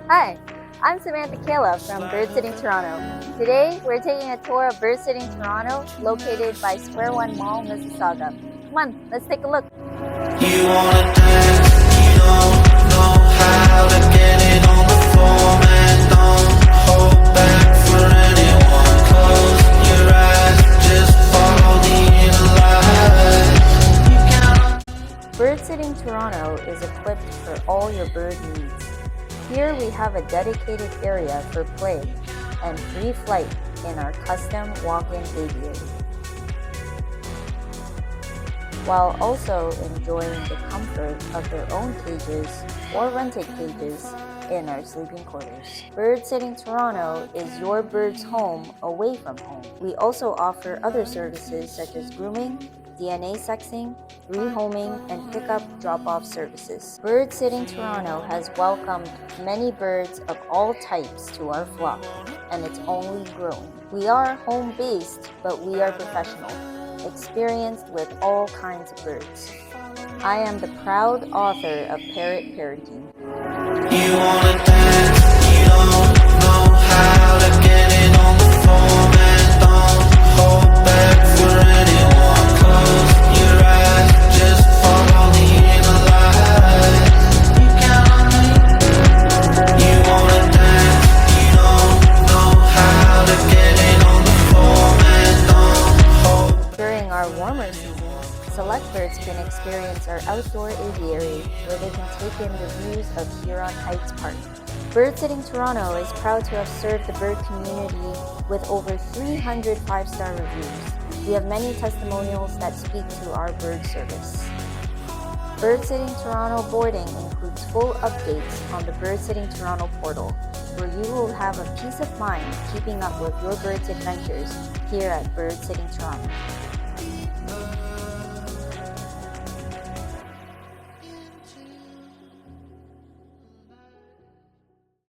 Hi, I'm Samantha Kayla from Bird Sitting Toronto. Today, we're taking a tour of Bird Sitting Toronto, located by Square One Mall, Mississauga. Come on, let's take a look. You wanna dance, you don't know how to get it on the floor, man. Don't hold back for anyone. Close your eyes, just follow the inner light. Bird Sitting Toronto is equipped for all your bird needs. Here we have a dedicated area for play and free flight in our custom walk-in aviary, while also enjoying the comfort of their own cages or rented cages in our sleeping quarters. Bird Sitting Toronto is your bird's home away from home. We also offer other services such as grooming, DNA sexing, rehoming, and pickup drop-off services. Bird Sitting Toronto has welcomed many birds of all types to our flock, and it's only growing. We are home-based, but we are professional, experienced with all kinds of birds. I am the proud author of Parrot Parenting. You wanna dance, you don't know how to get it on the floor, man. Don't hold back for anyone. Close your eyes, just follow the inner light. You count on me. You wanna dance, you don't know how to get it on the floor, man. Don't hold. During our warmer seasons, select birds can experience our outdoor aviary where they can take in the views of Huron Heights Park. Bird Sitting Toronto is proud to have served the bird community with over 300 5-star reviews. We have many testimonials that speak to our bird service. Bird Sitting Toronto boarding includes full updates on the Bird Sitting Toronto portal, where you will have a peace of mind keeping up with your bird's adventures here at Bird Sitting Toronto.